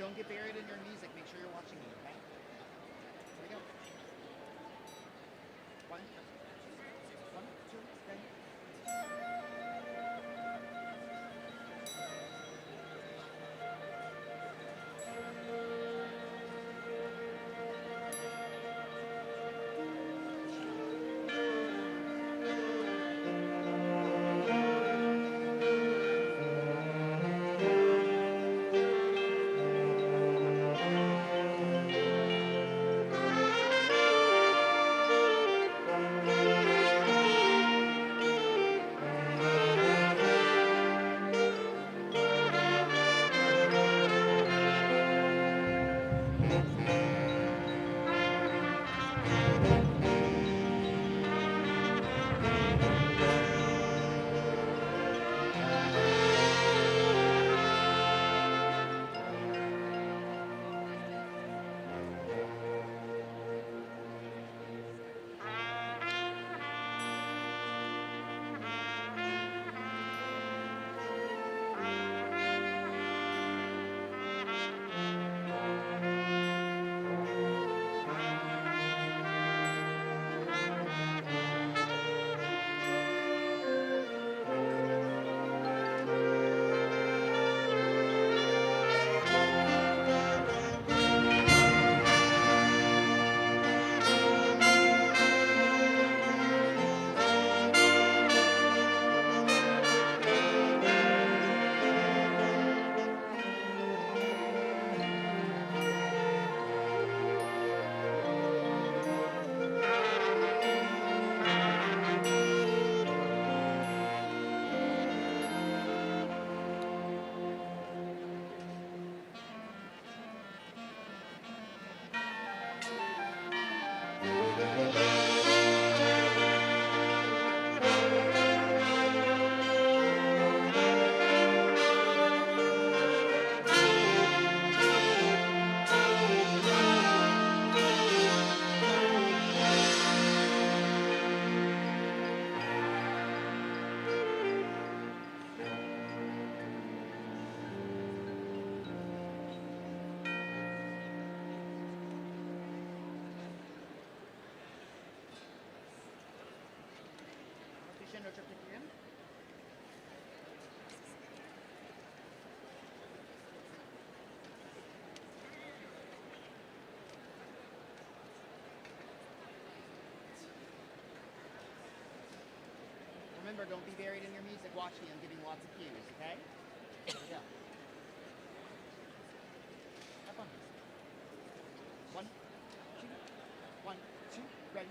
don't get buried in your music. Make sure you're watching me, okay? Here we go. One, two, ready? Remember, don't be buried in your music. Watch me. I'm giving lots of cues, okay? Here we go. Have fun. One, two, ready?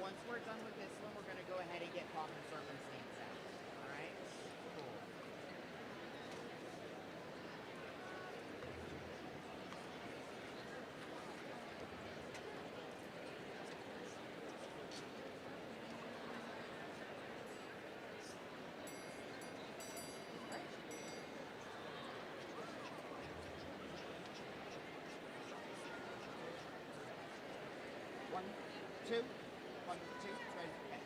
once we're done with this one, we're going to go ahead and get pop and circumstance out. All right? Cool. One, two, one, two, three, okay.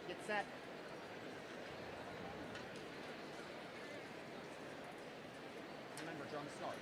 Get set. Remember, drum start.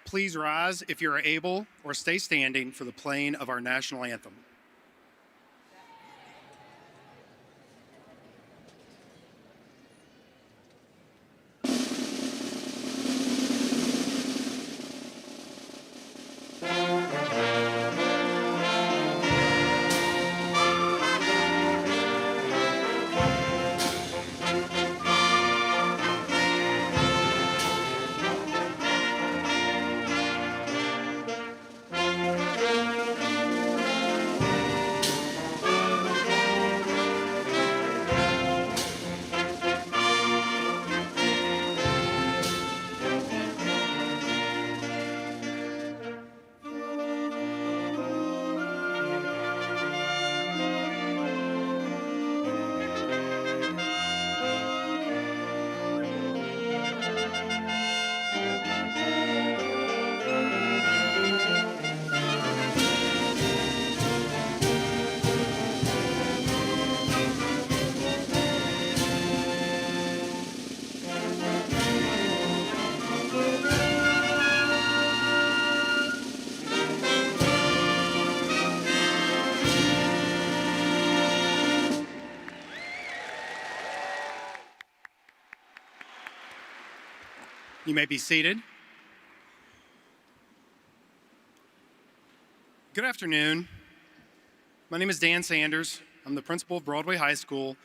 Please rise if you are able or stay standing for the playing of our national anthem. You may be seated. Good afternoon. My name is Dan Sanders. I'm the principal of Broadway High School,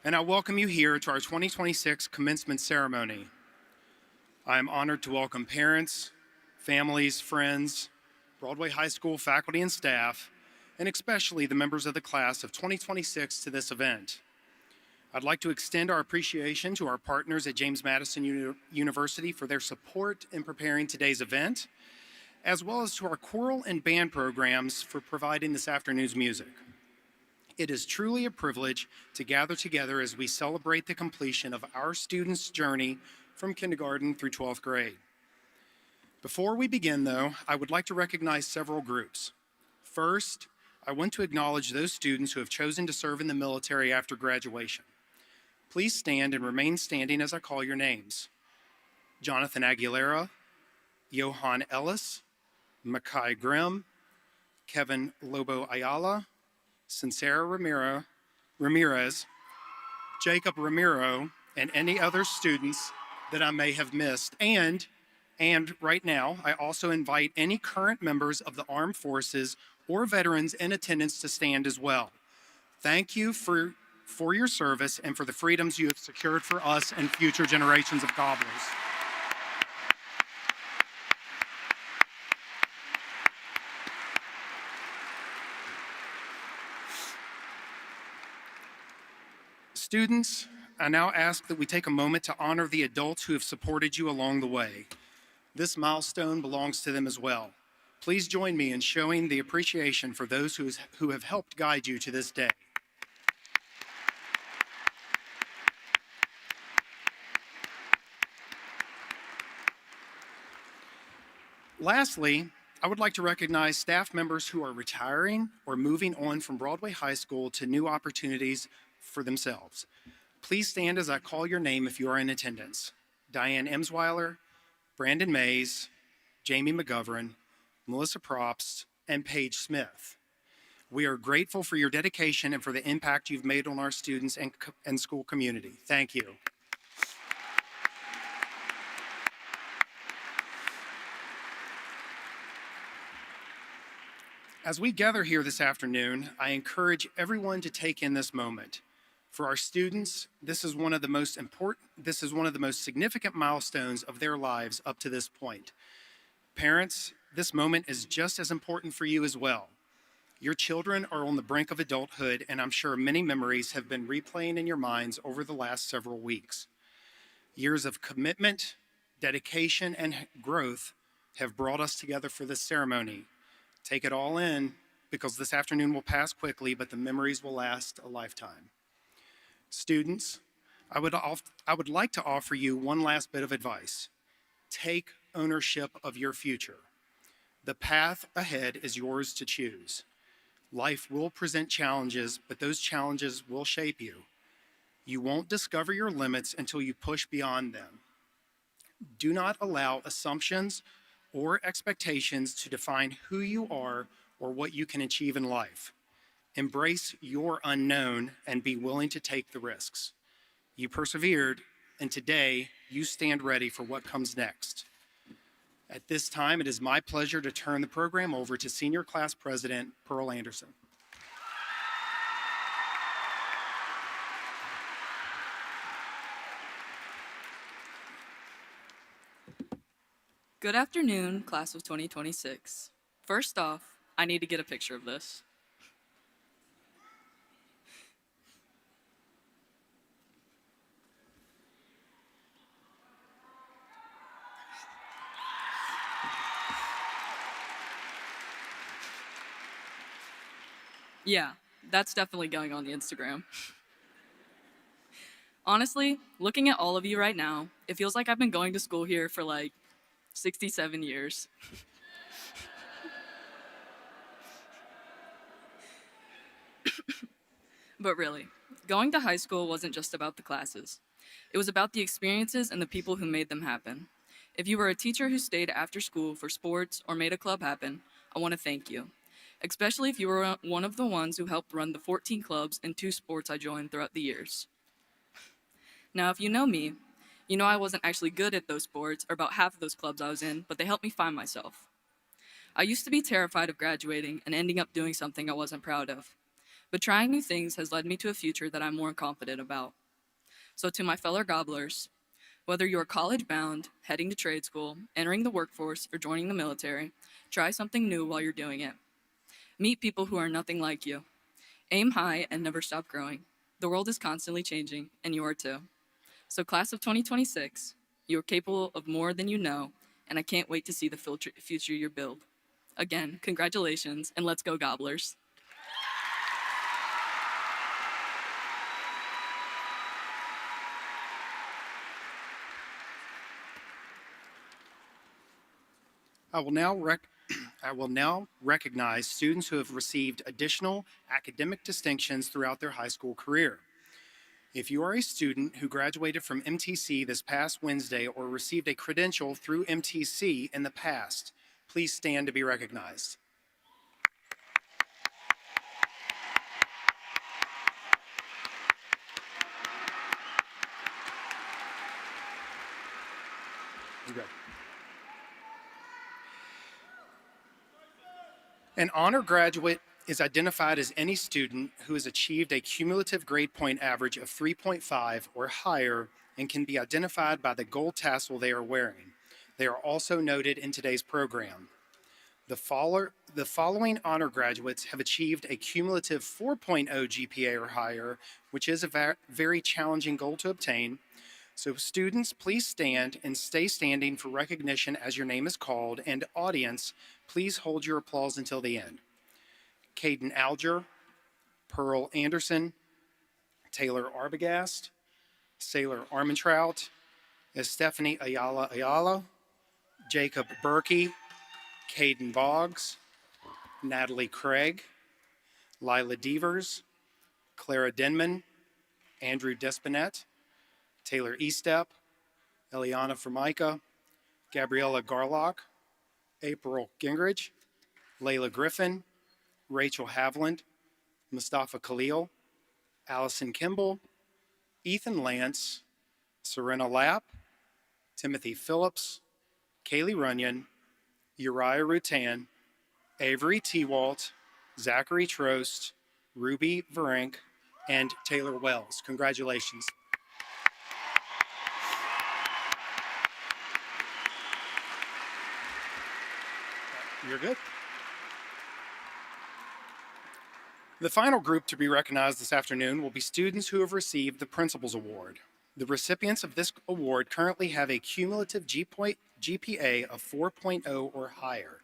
and I welcome you here to our 2026 commencement ceremony. I am honored to welcome parents, families, friends, Broadway High School faculty and staff, and especially the members of the class of 2026 to this event. I'd like to extend our appreciation to our partners at James Madison University for their support in preparing today's event, as well as to our choral and band programs for providing this afternoon's music. It is truly a privilege to gather together as we celebrate the completion of our students' journey from kindergarten through 12th grade. Before we begin, though, I would like to recognize several groups. First, I want to acknowledge those students who have chosen to serve in the military after graduation. Please stand and remain standing as I call your names. Jonathan Aguilera, Johan Ellis, Makai Grimm, Kevin Lobo Ayala, Sincera Ramirez, Jacob Ramiro, and any other students that I may have missed. And right now, I also invite any current members of the armed forces or veterans in attendance to stand as well. Thank you for your service and for the freedoms you have secured for us and future generations of gobblers. Students, I now ask that we take a moment to honor the adults who have supported you along the way. This milestone belongs to them as well. Please join me in showing the appreciation for those who have helped guide you to this day. Lastly, I would like to recognize staff members who are retiring or moving on from Broadway High School to new opportunities for themselves. Please stand as I call your name if you are in attendance. Diane Emsweiler, Brandon Mays, Jamie McGovern, Melissa Probst, and Paige Smith. We are grateful for your dedication and for the impact you've made on our students and school community. Thank you. As we gather here this afternoon, I encourage everyone to take in this moment. For our students, this is one of the most significant milestones of their lives up to this point. Parents, this moment is just as important for you as well. Your children are on the brink of adulthood, and I'm sure many memories have been replaying in your minds over the last several weeks. Years of commitment, dedication, and growth have brought us together for this ceremony. Take it all in, because this afternoon will pass quickly, but the memories will last a lifetime. Students, I would like to offer you one last bit of advice. Take ownership of your future. The path ahead is yours to choose. Life will present challenges, but those challenges will shape you. You won't discover your limits until you push beyond them. Do not allow assumptions or expectations to define who you are or what you can achieve in life. Embrace your unknown and be willing to take the risks. You persevered, and today you stand ready for what comes next. At this time, it is my pleasure to turn the program over to Senior Class President Pearl Anderson. Good afternoon, class of 2026. First off, I need to get a picture of this. Yeah, that's definitely going on the Instagram. Honestly, looking at all of you right now, it feels like I've been going to school here for like 67 years. But really, going to high school wasn't just about the classes. It was about the experiences and the people who made them happen. If you were a teacher who stayed after school for sports or made a club happen, I want to thank you. Especially if you were one of the ones who helped run the 14 clubs and 2 sports I joined throughout the years. Now, if you know me, you know I wasn't actually good at those sports or about half of those clubs I was in, but they helped me find myself. I used to be terrified of graduating and ending up doing something I wasn't proud of. But trying new things has led me to a future that I'm more confident about. So to my fellow gobblers, whether you're college bound, heading to trade school, entering the workforce, or joining the military, try something new while you're doing it. Meet people who are nothing like you. Aim high and never stop growing. The world is constantly changing, and you are too. So class of 2026, you are capable of more than you know, and I can't wait to see the future you build. Again, congratulations, and let's go Gobblers. I will now recognize students who have received additional academic distinctions throughout their high school career. If you are a student who graduated from MTC this past Wednesday or received a credential through MTC in the past, please stand to be recognized. Good. An honor graduate is identified as any student who has achieved a cumulative grade point average of 3.5 or higher and can be identified by the gold tassel they are wearing. They are also noted in today's program. The following honor graduates have achieved a cumulative 4.0 GPA or higher, which is a very challenging goal to obtain. So students, please stand and stay standing for recognition as your name is called, and audience, please hold your applause until the end. Caden Alger, Pearl Anderson, Taylor Arbogast, Sailor Armentrout, Stephanie Ayala, Jacob Berkey, Caden Boggs, Natalie Craig, Lila Devers, Clara Denman, Andrew Despinet, Taylor Estep, Eliana Formica, Gabriella Garlock, April Gingrich, Layla Griffin, Rachel Havland, Mustafa Khalil, Allison Kimball, Ethan Lance, Serena Lapp, Timothy Phillips, Kaylee Runyon, Uriah Rutan, Avery Tewalt, Zachary Trost, Ruby Verink, and Taylor Wells. Congratulations. You're good. The final group to be recognized this afternoon will be students who have received the Principal's Award. The recipients of this award currently have a cumulative GPA of 4.0 or higher.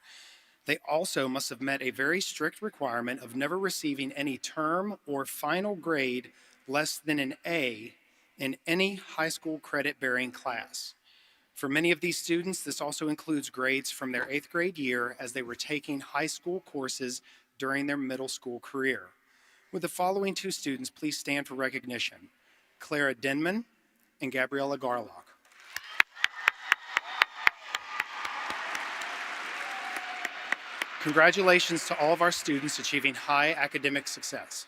They also must have met a very strict requirement of never receiving any term or final grade less than an A in any high school credit-bearing class. For many of these students, this also includes grades from their 8th grade year as they were taking high school courses during their middle school career. Would the following 2 students please stand for recognition? Clara Denman and Gabriella Garlock. Congratulations to all of our students achieving high academic success.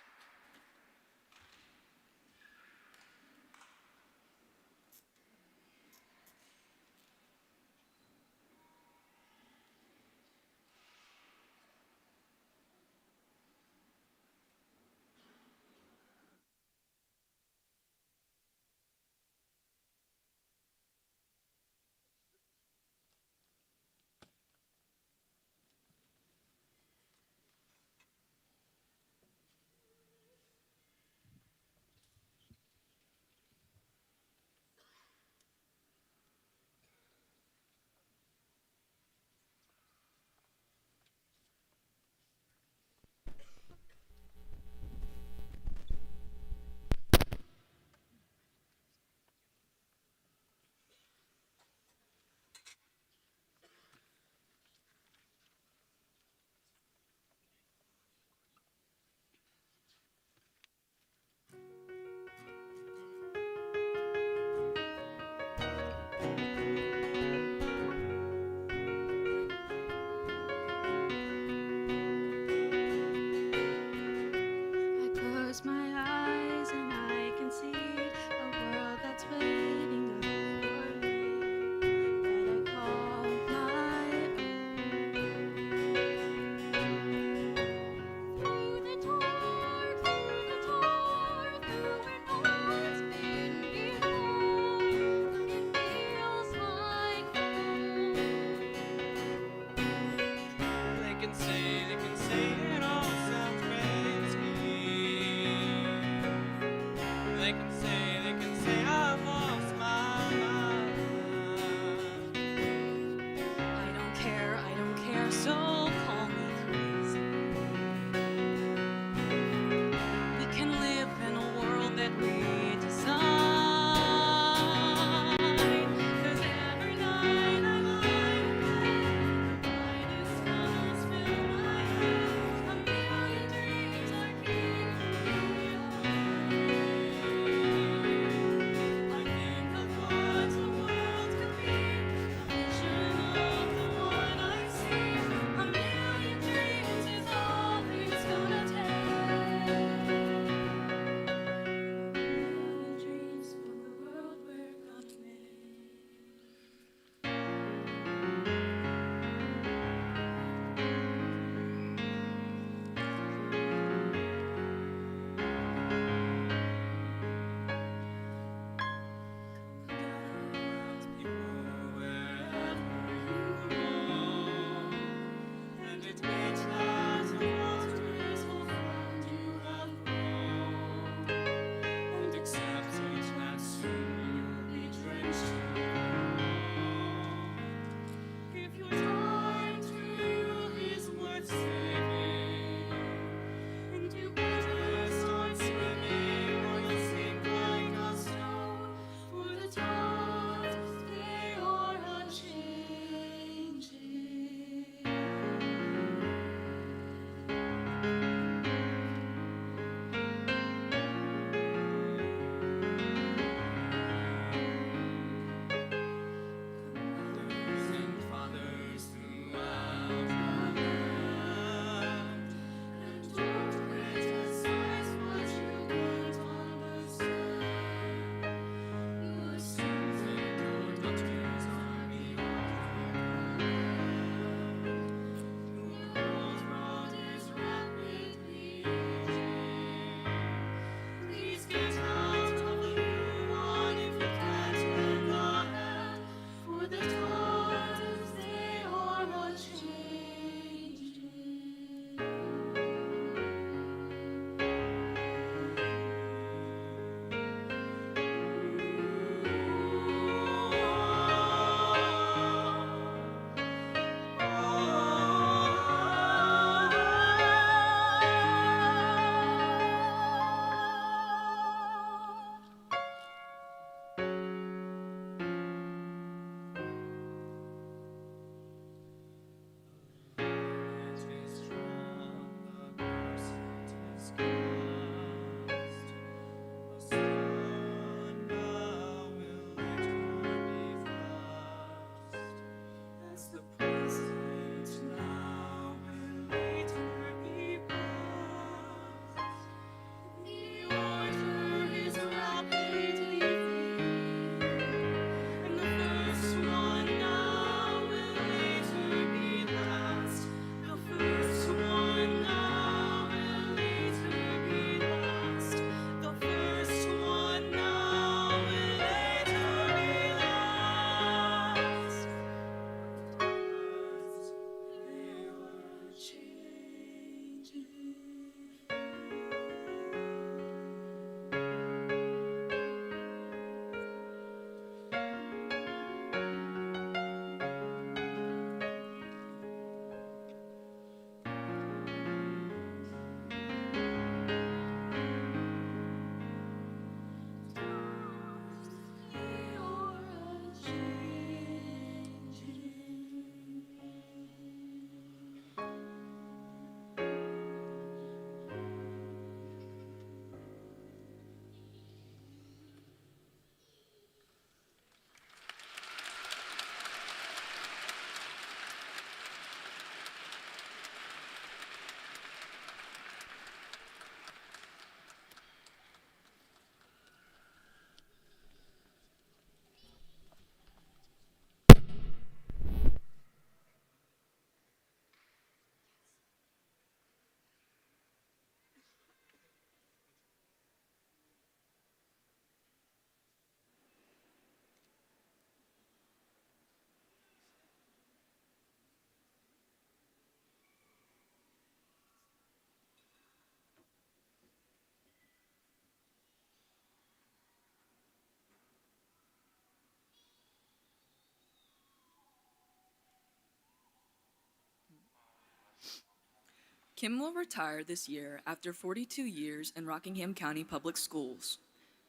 Kim will retire this year after 42 years in Rockingham County Public Schools,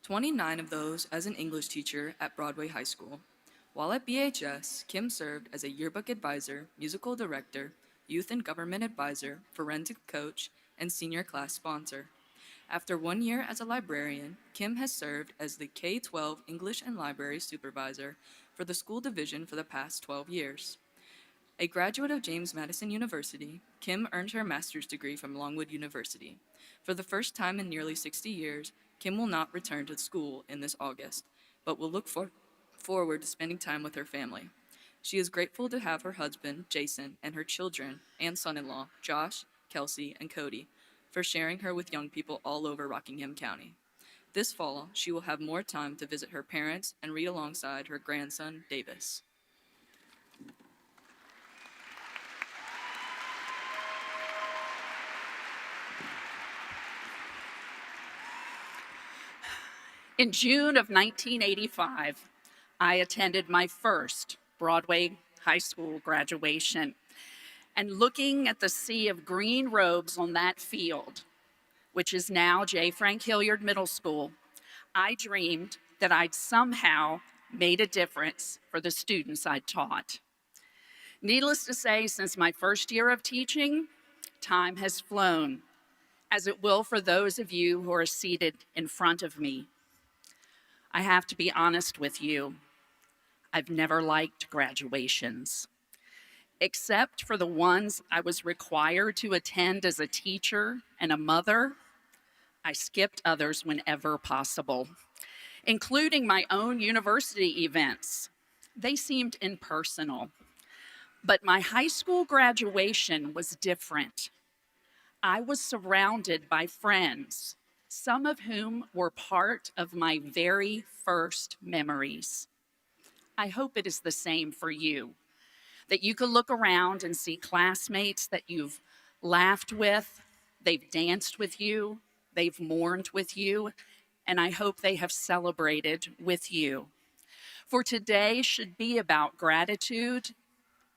29 of those as an English teacher at Broadway High School. While at BHS, Kim served as a yearbook advisor, musical director, youth and government advisor, forensic coach, and senior class sponsor. After 1 year as a librarian, Kim has served as the K-12 English and Library Supervisor for the school division for the past 12 years. A graduate of James Madison University, Kim earned her master's degree from Longwood University. For the first time in nearly 60 years, Kim will not return to school in this August, but will look forward to spending time with her family. She is grateful to have her husband, Jason, and her children and son-in-law, Josh, Kelsey, and Cody, for sharing her with young people all over Rockingham County. This fall, she will have more time to visit her parents and read alongside her grandson, Davis. In June of 1985, I attended my first Broadway High School graduation. And looking at the sea of green robes on that field, which is now J. Frank Hilliard Middle School, I dreamed that I'd somehow made a difference for the students I'd taught. Needless to say, since my first year of teaching, time has flown, as it will for those of you who are seated in front of me. I have to be honest with you. I've never liked graduations, except for the ones I was required to attend as a teacher and a mother. I skipped others whenever possible, including my own university events. They seemed impersonal, but my high school graduation was different. I was surrounded by friends, some of whom were part of my very first memories. I hope it is the same for you, that you can look around and see classmates that you've laughed with, they've danced with you, they've mourned with you, and I hope they have celebrated with you. For today should be about gratitude,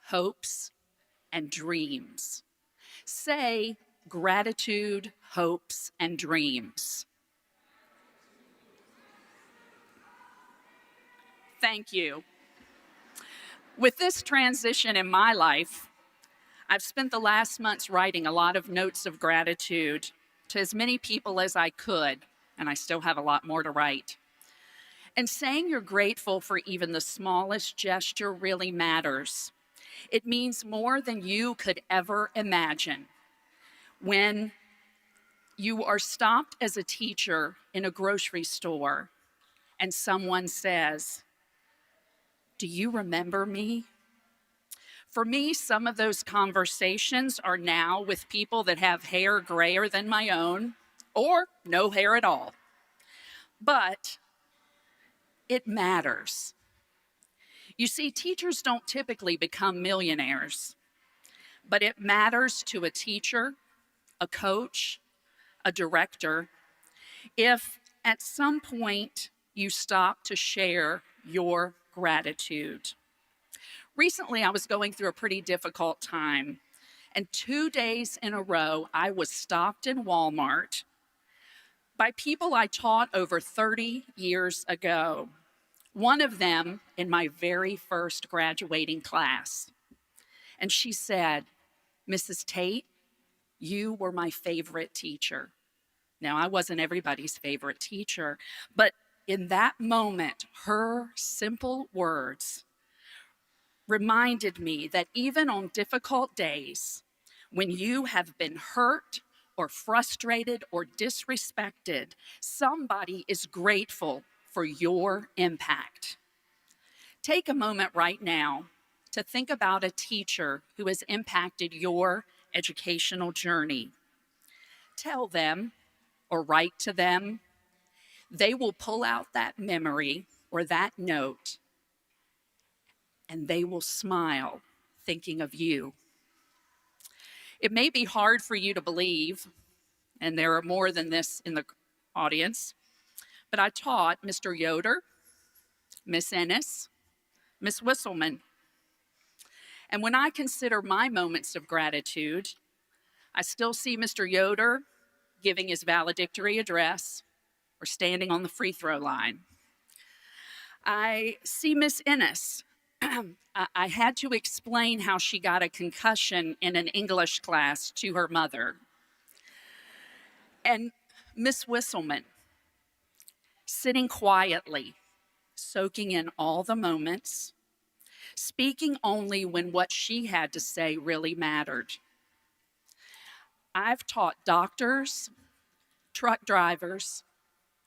hopes, and dreams. Say gratitude, hopes, and dreams. Thank you. With this transition in my life, I've spent the last months writing a lot of notes of gratitude to as many people as I could, and I still have a lot more to write. And saying you're grateful for even the smallest gesture really matters. It means more than you could ever imagine. When you are stopped as a teacher in a grocery store and someone says, "Do you remember me?" For me, some of those conversations are now with people that have hair grayer than my own or no hair at all. But it matters. You see, teachers don't typically become millionaires, but it matters to a teacher, a coach, a director, if at some point you stop to share your gratitude. Recently, I was going through a pretty difficult time, and 2 days in a row, I was stopped in Walmart by people I taught over 30 years ago, one of them in my very first graduating class. And she said, "Mrs. Tate, you were my favorite teacher." Now, I wasn't everybody's favorite teacher, but in that moment, her simple words reminded me that even on difficult days, when you have been hurt or frustrated or disrespected, somebody is grateful for your impact. Take a moment right now to think about a teacher who has impacted your educational journey. Tell them or write to them. They will pull out that memory or that note, and they will smile thinking of you. It may be hard for you to believe, and there are more than this in the audience, but I taught Mr. Yoder, Miss Ennis, Miss Whistleman. And when I consider my moments of gratitude, I still see Mr. Yoder giving his valedictory address or standing on the free throw line. I see Miss Ennis. I had to explain how she got a concussion in an English class to her mother. And Miss Whistleman, sitting quietly, soaking in all the moments, speaking only when what she had to say really mattered. I've taught doctors, truck drivers,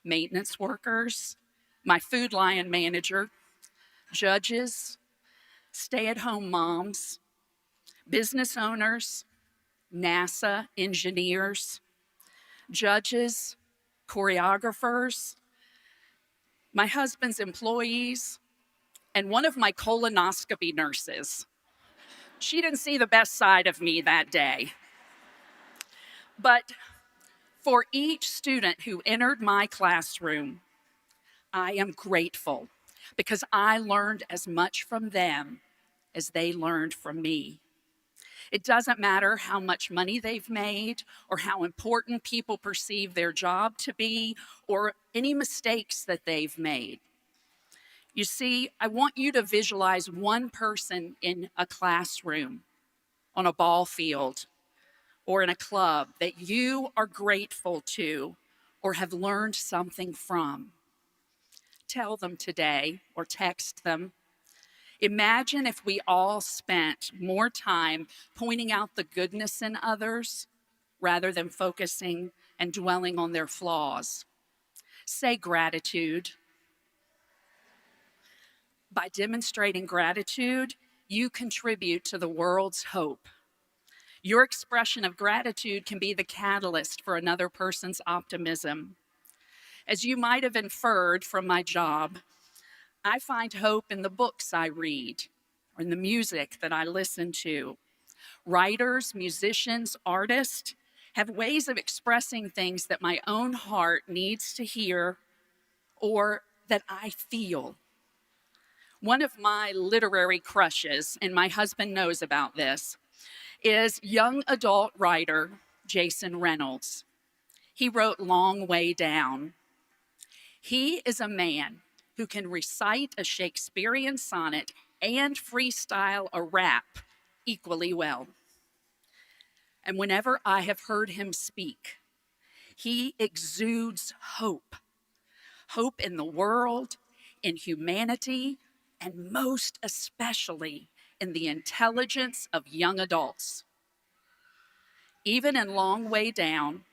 maintenance workers, my Food Lion manager, judges, stay-at-home moms, business owners, NASA engineers, judges, choreographers, my husband's employees, and one of my colonoscopy nurses. She didn't see the best side of me that day. But for each student who entered my classroom, I am grateful because I learned as much from them as they learned from me. It doesn't matter how much money they've made or how important people perceive their job to be or any mistakes that they've made. You see, I want you to visualize one person in a classroom, on a ball field, or in a club that you are grateful to or have learned something from. Tell them today or text them. Imagine if we all spent more time pointing out the goodness in others rather than focusing and dwelling on their flaws. Say gratitude. By demonstrating gratitude, you contribute to the world's hope. Your expression of gratitude can be the catalyst for another person's optimism. As you might have inferred from my job, I find hope in the books I read or in the music that I listen to. Writers, musicians, artists have ways of expressing things that my own heart needs to hear or that I feel. One of my literary crushes, and my husband knows about this, is young adult writer Jason Reynolds. He wrote Long Way Down. He is a man who can recite a Shakespearean sonnet and freestyle a rap equally well. And whenever I have heard him speak, he exudes hope. Hope in the world, in humanity, and most especially in the intelligence of young adults. Even in Long Way Down,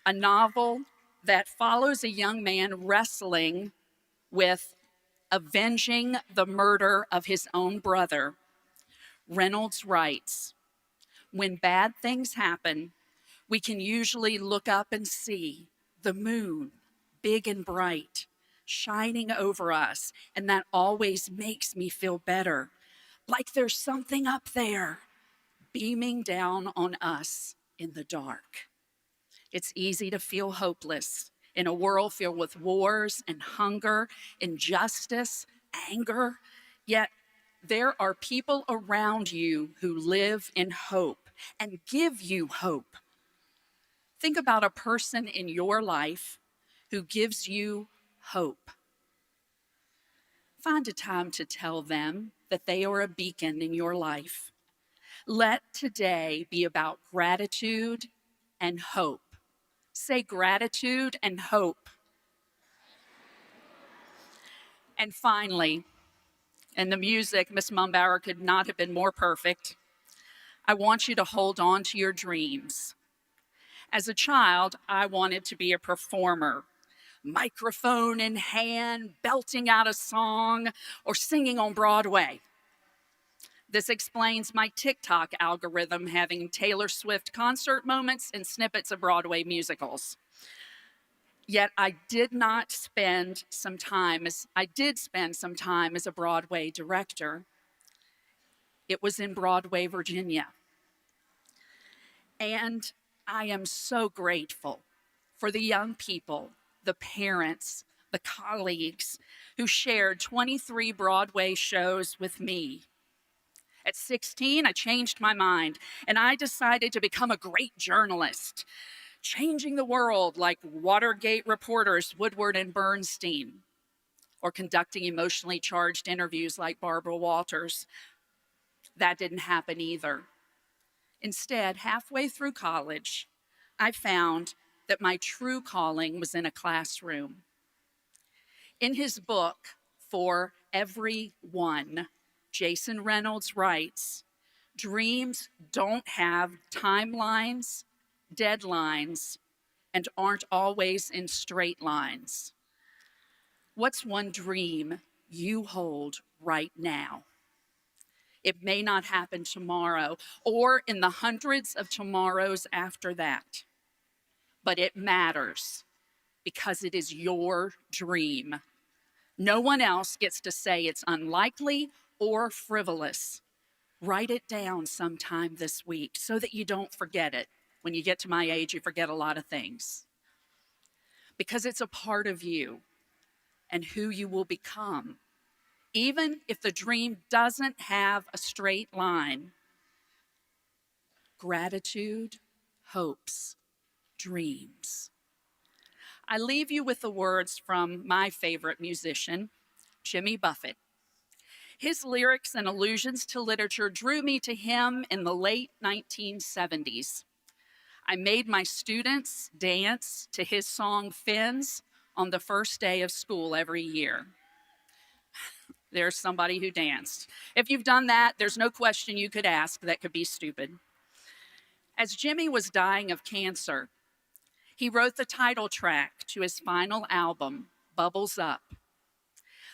a novel that follows a young man wrestling with avenging the murder of his own brother, Reynolds writes, "When bad things happen, we can usually look up and see the moon, big and bright, shining over us, and that always makes me feel better, like there's something up there beaming down on us in the dark." It's easy to feel hopeless in a world filled with wars and hunger, injustice, anger, yet there are people around you who live in hope and give you hope. Think about a person in your life who gives you hope. Find a time to tell them that they are a beacon in your life. Let today be about gratitude and hope. Say gratitude and hope. And finally, and the music, Miss Mumbauer could not have been more perfect, I want you to hold on to your dreams. As a child, I wanted to be a performer, microphone in hand, belting out a song, or singing on Broadway. This explains my TikTok algorithm having Taylor Swift concert moments and snippets of Broadway musicals. Yet I did spend some time as a Broadway director. It was in Broadway, Virginia. And I am so grateful for the young people, the parents, the colleagues who shared 23 Broadway shows with me. At 16, I changed my mind and I decided to become a great journalist, changing the world like Watergate reporters Woodward and Bernstein, or conducting emotionally charged interviews like Barbara Walters. That didn't happen either. Instead, halfway through college, I found that my true calling was in a classroom. In his book, For Everyone, Jason Reynolds writes, dreams don't have timelines, deadlines, and aren't always in straight lines. What's one dream you hold right now? It may not happen tomorrow or in the hundreds of tomorrows after that, but it matters because it is your dream. No one else gets to say it's unlikely or frivolous. Write it down sometime this week so that you don't forget it. When you get to my age, you forget a lot of things. Because it's a part of you and who you will become. Even if the dream doesn't have a straight line, gratitude, hopes, dreams. I leave you with the words from my favorite musician, Jimmy Buffett. His lyrics and allusions to literature drew me to him in the late 1970s. I made my students dance to his song Fins on the first day of school every year. There's somebody who danced. If you've done that, there's no question you could ask that could be stupid. As Jimmy was dying of cancer, he wrote the title track to his final album, Bubbles Up.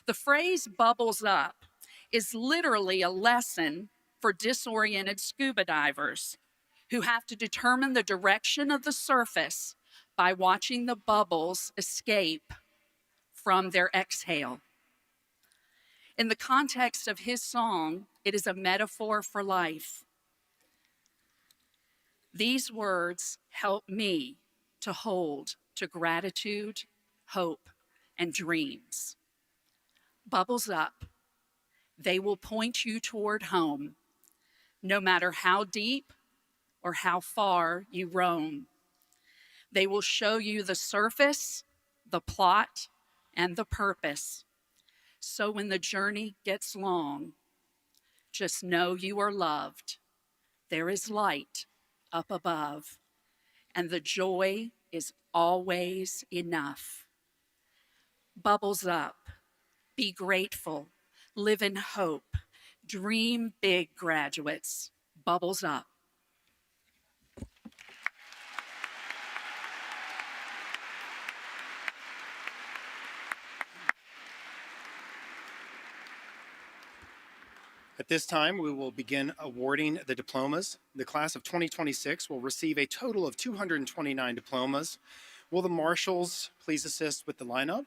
The phrase bubbles up is literally a lesson for disoriented scuba divers who have to determine the direction of the surface by watching the bubbles escape from their exhale. In the context of his song, it is a metaphor for life. These words help me to hold to gratitude, hope, and dreams. Bubbles up. They will point you toward home, no matter how deep or how far you roam. They will show you the surface, the plot, and the purpose. So when the journey gets long, just know you are loved. There is light up above, and the joy is always enough. Bubbles up. Be grateful. Live in hope. Dream big, graduates. Bubbles up. At this time, we will begin awarding the diplomas. The class of 2026 will receive a total of 229 diplomas. Will the marshals please assist with the lineup?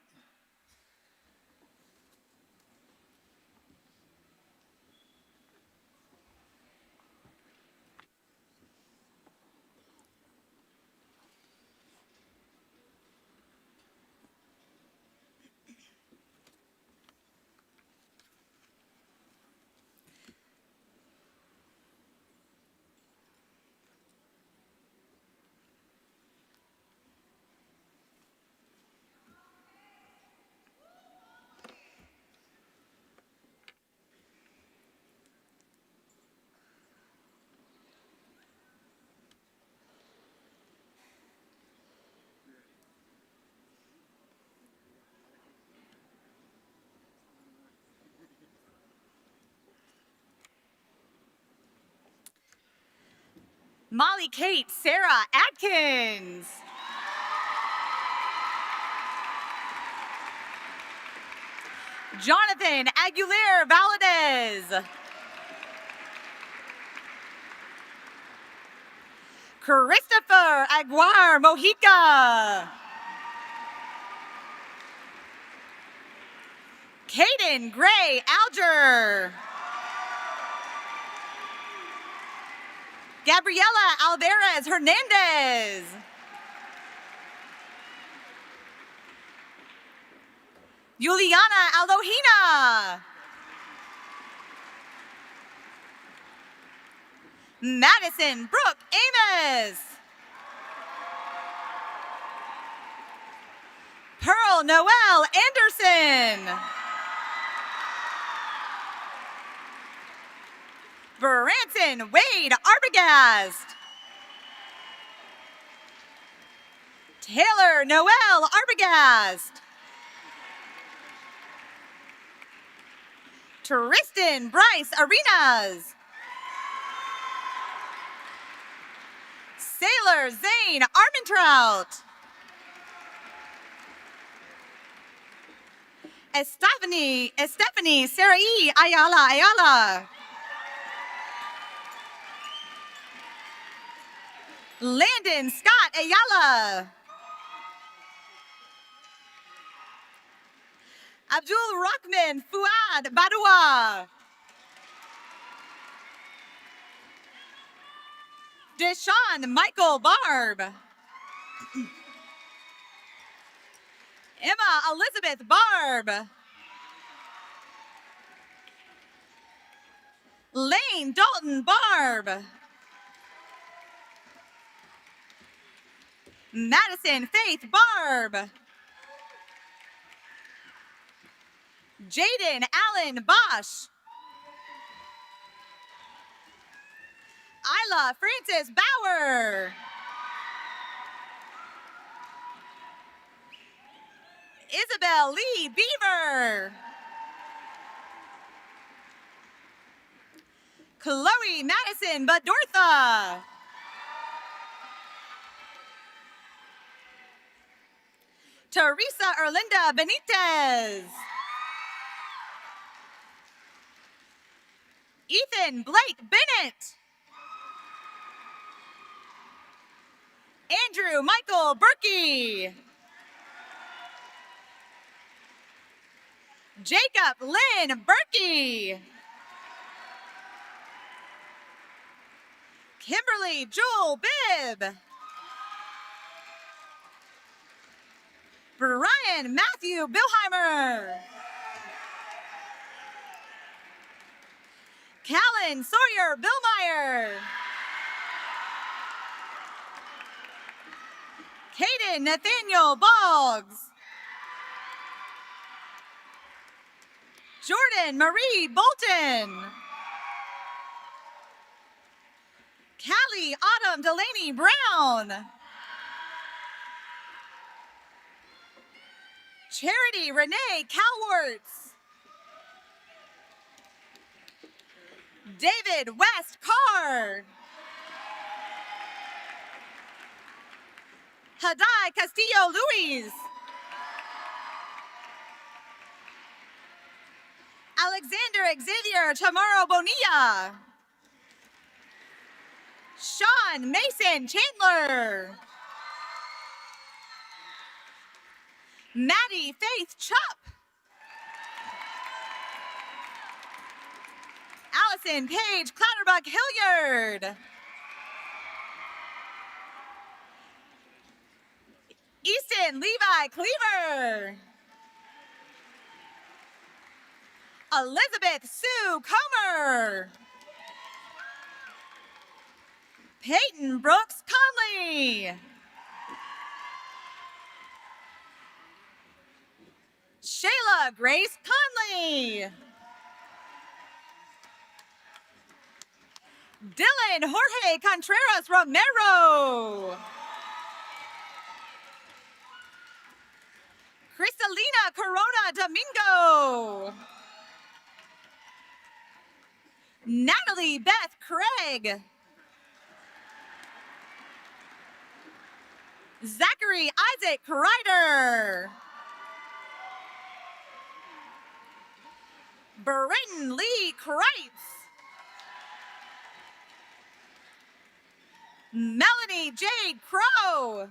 Molly Kate Sarah Atkins. Jonathan Aguilera Valadez. Christopher Aguiar Mojica. Caden Gray Alger. Gabriela Alvarez Hernandez. Juliana Alohina. Madison Brooke Amos. Pearl Noel Anderson. Branson Wade Arbogast. Taylor Noel Arbogast. Tristan Bryce Arenas. Sailor Zane Armentrout. Estefany Sarai Ayala. Landon Scott Ayala. Abdul Rahman Fuad Badua. Deshaun Michael Barb. Emma Elizabeth Barb. Lane Dalton Barb. Madison Faith Barb. Jaden Allen Bosch. Isla Francis Bauer. Isabel Lee Beaver. Chloe Madison Badortha. Teresa Erlinda Benitez. Ethan Blake Bennett. Andrew Michael Berkey. Jacob Lynn Berkey. Kimberly Jewel Bibb. Brian Matthew Billheimer. Callan Sawyer Billmeyer. Caden Nathaniel Boggs. Jordan Marie Bolton. Callie Autumn Delaney Brown. Charity Renee Calwarts. David West Carr. Hadai Castillo Luis. Alexander Xavier Chamorro Bonilla. Sean Mason Chandler. Maddie Faith Chupp. Allison Paige Clatterbuck Hilliard. Easton Levi Cleaver. Elizabeth Sue Comer. Peyton Brooks Conley. Shayla Grace Conley. Dylan Jorge Contreras Romero. Cristalina Corona Domingo. Natalie Beth Craig. Zachary Isaac Kreider. Brenton Lee Kreitz. Melanie Jade Crow.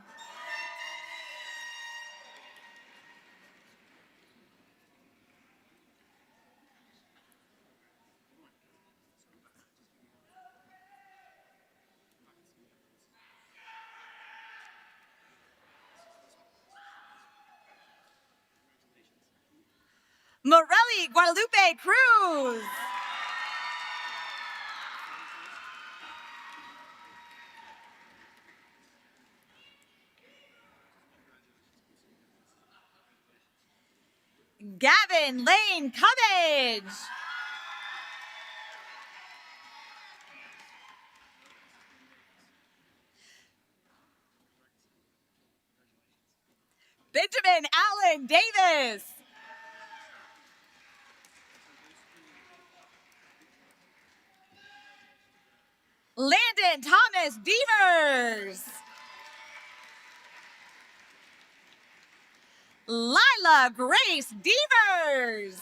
Morelli Guadalupe Cruz. Gavin Lane Cummage. Benjamin Allen Davis. Landon Thomas Devers. Lila Grace Devers.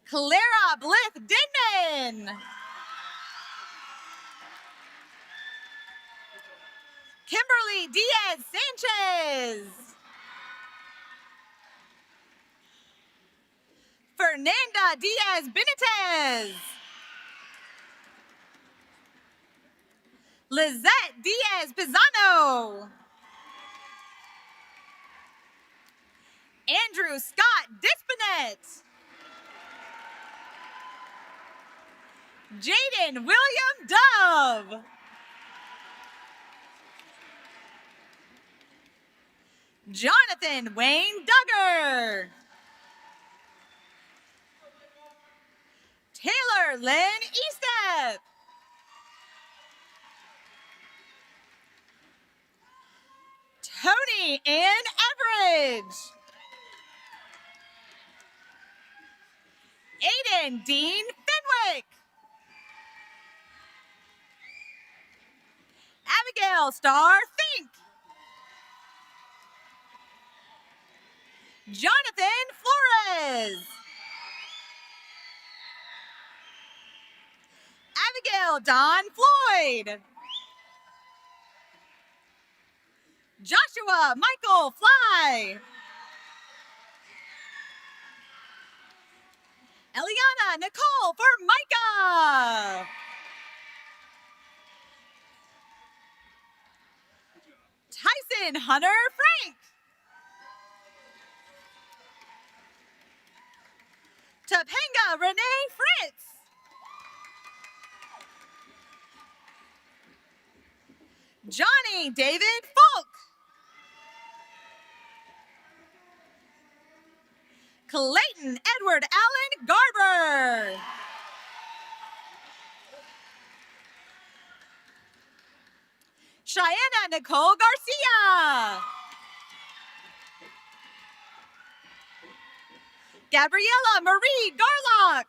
Clara Blith Denman. Kimberly Diaz Sanchez. Fernanda Diaz Benitez. Lizette Diaz Pisano. Andrew Scott Dispinet. Jaden William Dove. Jonathan Wayne Duggar. Taylor Lynn Estep. Tony Ann Everidge. Aiden Dean Fenwick. Abigail Starr Fink. Jonathan Flores. Abigail Don Floyd. Joshua Michael Fly. Eliana Nicole Formica. Tyson Hunter Frank. Topanga Renee Fritz. Johnny David Falk. Clayton Edward Allen Garber. Cheyenne Nicole Garcia. Gabriella Marie Garlock.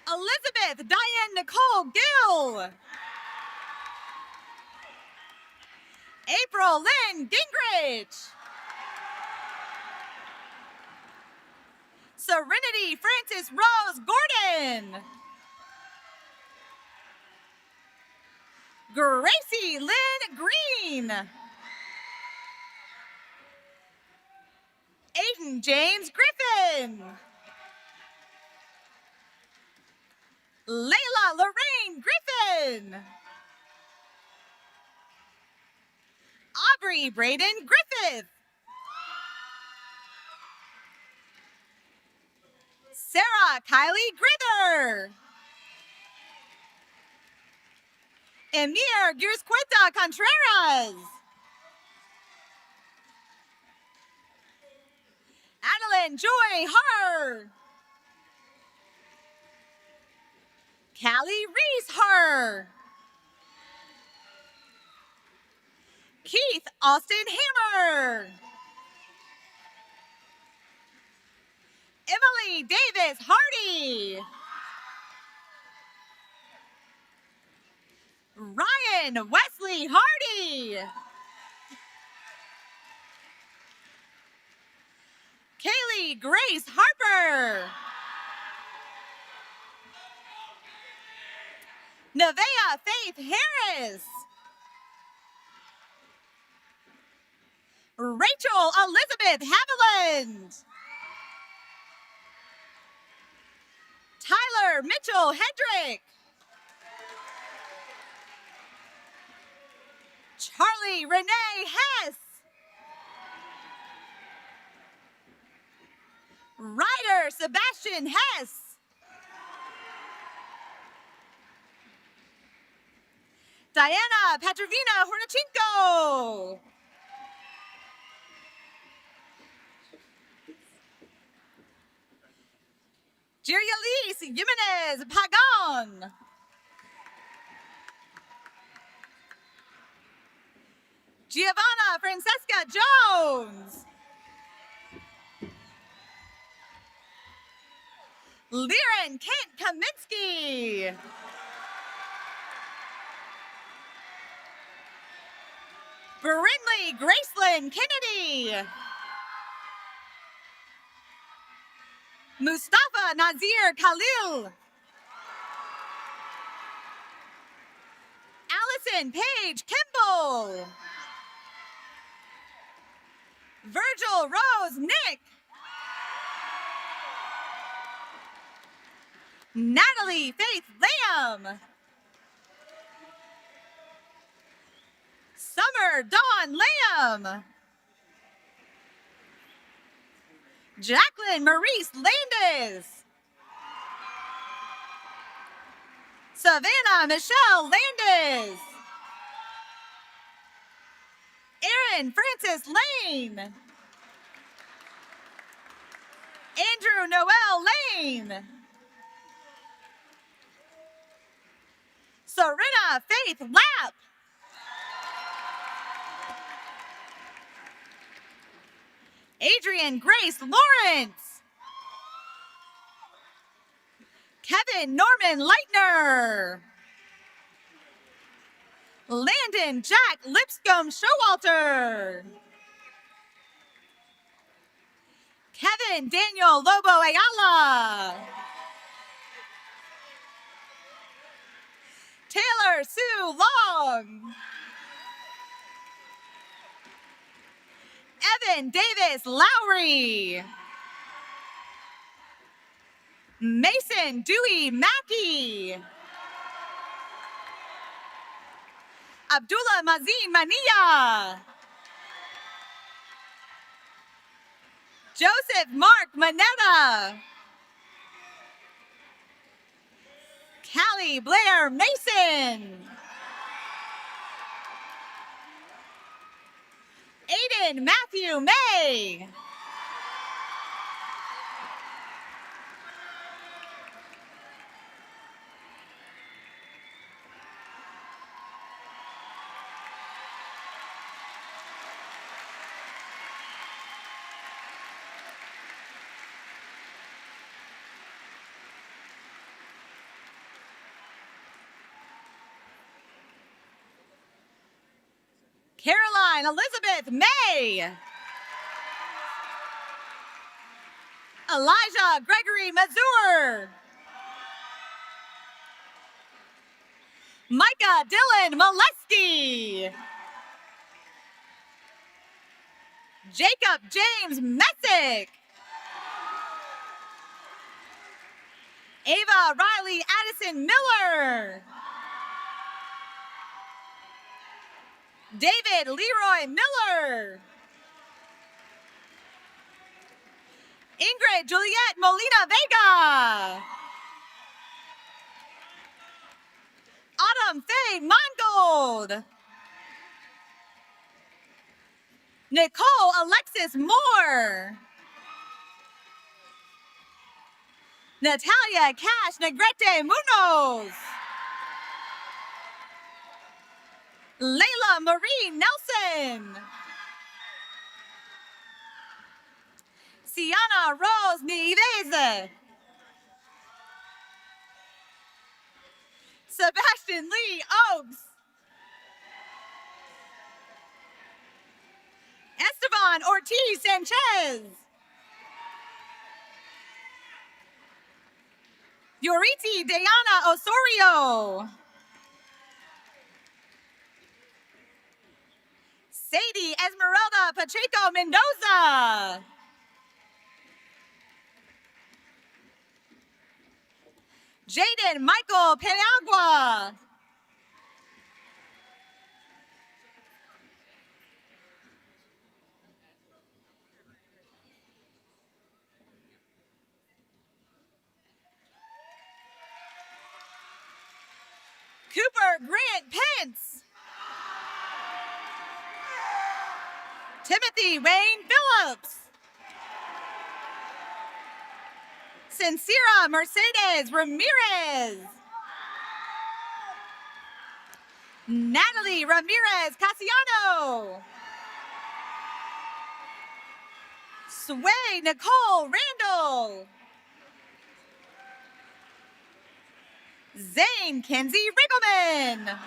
Elizabeth Diane Nicole Gill. April Lynn Gingrich. Serenity Francis Rose Gordon. Gracie Lynn Green. Aiden James Griffin. Layla Lorraine Griffin. Aubrey Braden Griffith. Sarah Kylie Grither. Emir Girsqueta Contreras. Adeline Joy Har. Callie Reese Har. Keith Austin Hammer. Emily Davis Hardy. Ryan Wesley Hardy. Kaylee Grace Harper. Nevaeh Faith Harris. Rachel Elizabeth Haviland. Tyler Mitchell Hendrick. Charlie Renee Hess. Ryder Sebastian Hess. Diana Petrovina Hornachenko. Jirialis Jimenez Pagon. Giovanna Francesca Jones. Liren Kent Kaminsky. Brinley Gracelyn Kennedy. Mustafa Nazir Khalil. Allison Paige Kimball. Virgil Rose Nick. Natalie Faith Lamb. Summer Dawn Lamb. Jacqueline Maurice Landis. Savannah Michelle Landis. Erin Francis Lane. Andrew Noel Lane. Serena Faith Lapp. Adrian Grace Lawrence. Kevin Norman Leitner. Landon Jack Lipscomb Showalter. Kevin Daniel Lobo Ayala. Taylor Sue Long. Evan Davis Lowry. Mason Dewey Mackey. Abdullah Mazin Mania. Joseph Mark Manetta. Callie Blair Mason. Aiden Matthew May. Caroline Elizabeth May. Elijah Gregory Mazur. Micah Dylan Molesky. Jacob James Messick. Ava Riley Addison Miller. David Leroy Miller. Ingrid Juliet Molina Vega. Autumn Faye Mongold. Nicole Alexis Moore. Natalia Cash Negrete Munoz. Layla Marie Nelson. Sienna Rose Nieves. Sebastian Lee Oaks. Esteban Ortiz Sanchez. Yoriti Diana Osorio. Sadie Esmeralda Pacheco Mendoza. Jaden Michael Paniagua. Cooper Grant Pence. Timothy Wayne Phillips. Sincera Mercedes Ramirez. Natalie Ramirez Casiano. Sway Nicole Randall. Zane Kenzie Riggleman.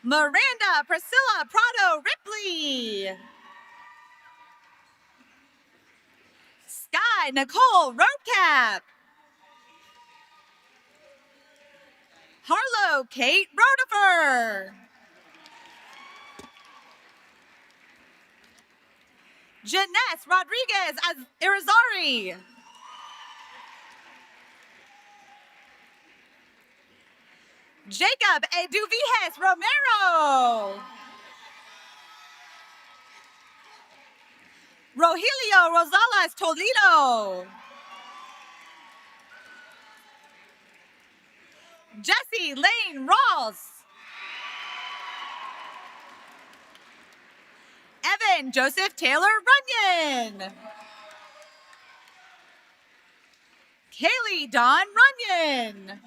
Miranda Priscilla Prado Ripley. Sky Nicole Roadcap. Harlow Kate Rodefer. Janess Rodriguez Irizarry. Jacob Eduviges Romero. Rogelio Rosales Toledo. Jesse Lane Ross. Evan Joseph Taylor Runyon. Kaylee Dawn Runyon.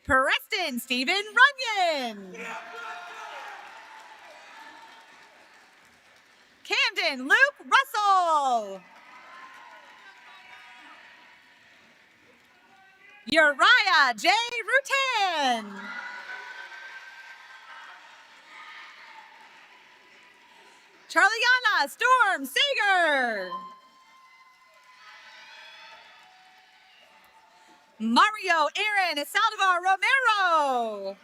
Preston Stephen Runyon. Camden Luke Russell. Uriah J. Rutan. Charliana Storm Sager. Mario Aaron Saldivar Romero.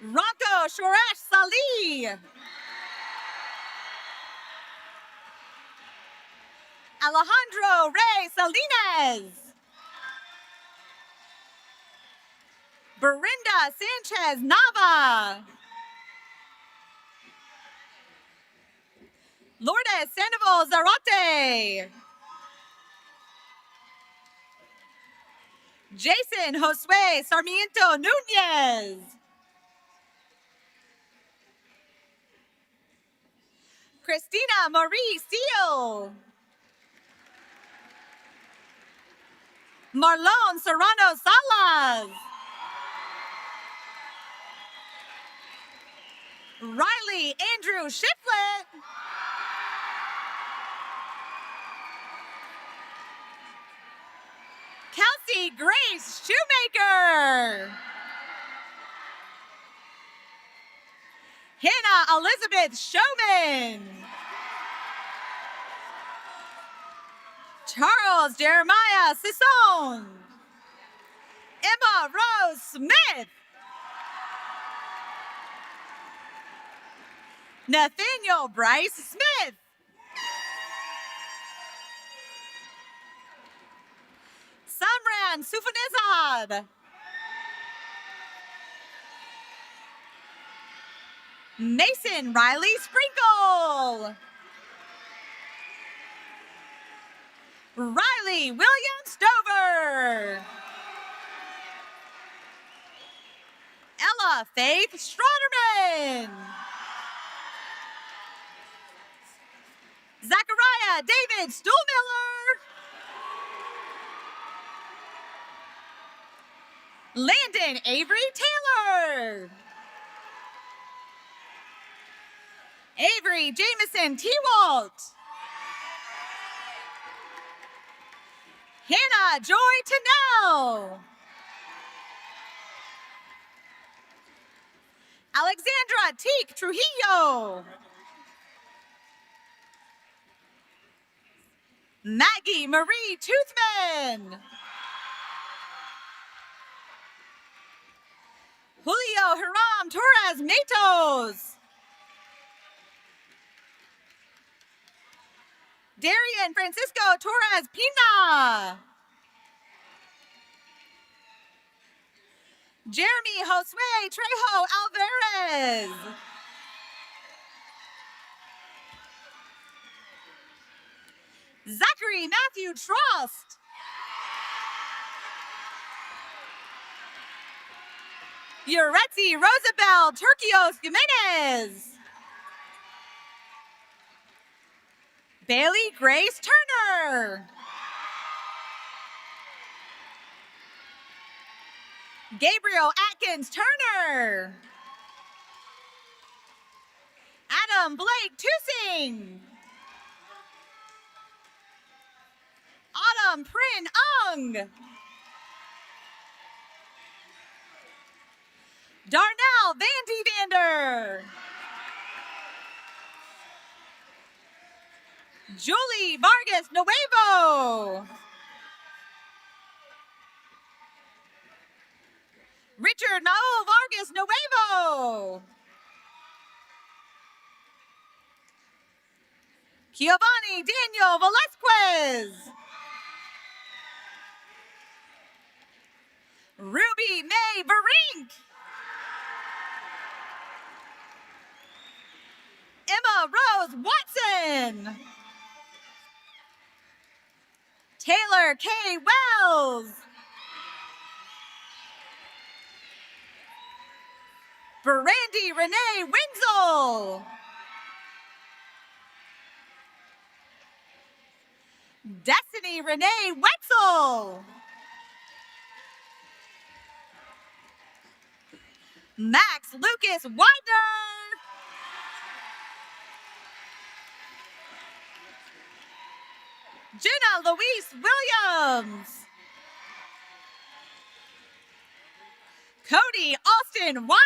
Rocco Shoresh Salih. Alejandro Rey Salinas. Berinda Sanchez Nava. Lourdes Sandoval Zarate. Jason Josue Sarmiento Nunez. Christina Marie Seal. Marlon Serrano Salas. Riley Andrew Shiflett. Kelsey Grace Shoemaker. Hannah Elizabeth Showman. Charles Jeremiah Sisson. Emma Rose Smith. Nathaniel Bryce Smith. Samran Sufanezad. Mason Riley Sprinkle. Riley William Stover. Ella Faith Stroderman. Zachariah David Stuhlmiller. Landon Avery Taylor. Avery Jameson T-Walt. Hannah Joy Tennell. Alexandra Teak Trujillo. Maggie Marie Toothman. Julio Hiram Torres Matos. Darian Francisco Torres Pina. Jeremy Josue Trejo Alvarez. Zachary Matthew Trost. Yuretsi Rosabel Turquios Jimenez. Bailey Grace Turner. Gabriel Atkins Turner. Adam Blake Tusing. Autumn Prin Ung. Darnell Vandy Vander. Julie Vargas Nuevo. Richard Maul Vargas Nuevo. Giovanni Daniel Velasquez. Ruby May Verink. Emma Rose Watson. Taylor K. Wells. Brandy Renee Wenzel. Destiny Renee Wetzel. Max Lucas Widener. Jenna Louise Williams. Cody Austin Weimer.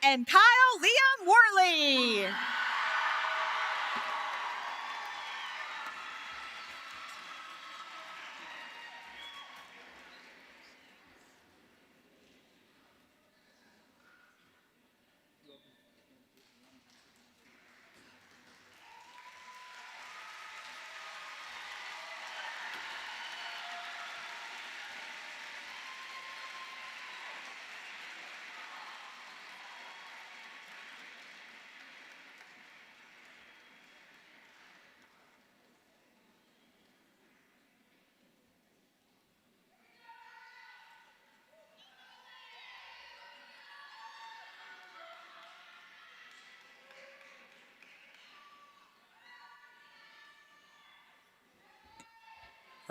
And Kyle Liam Worley.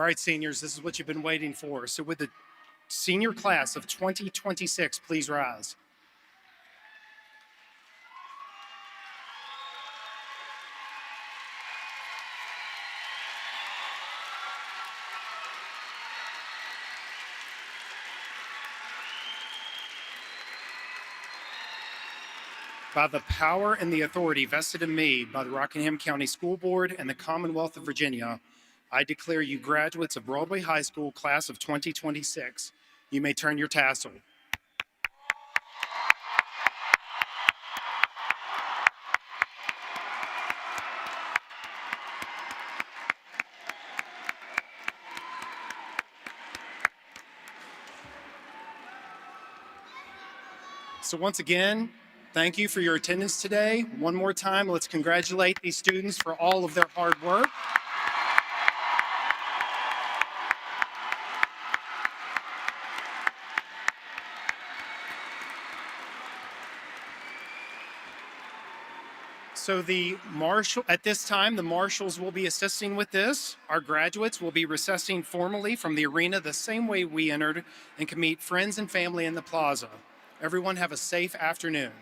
All right, seniors, this is what you've been waiting for. So with the senior class of 2026, please rise. By the power and the authority vested in me by the Rockingham County School Board and the Commonwealth of Virginia, I declare you graduates of Broadway High School class of 2026. You may turn your tassel. So once again, thank you for your attendance today. One more time, let's congratulate these students for all of their hard work. So at this time, the marshals will be assisting with this. Our graduates will be recessing formally from the arena the same way we entered and can meet friends and family in the plaza. Everyone have a safe afternoon.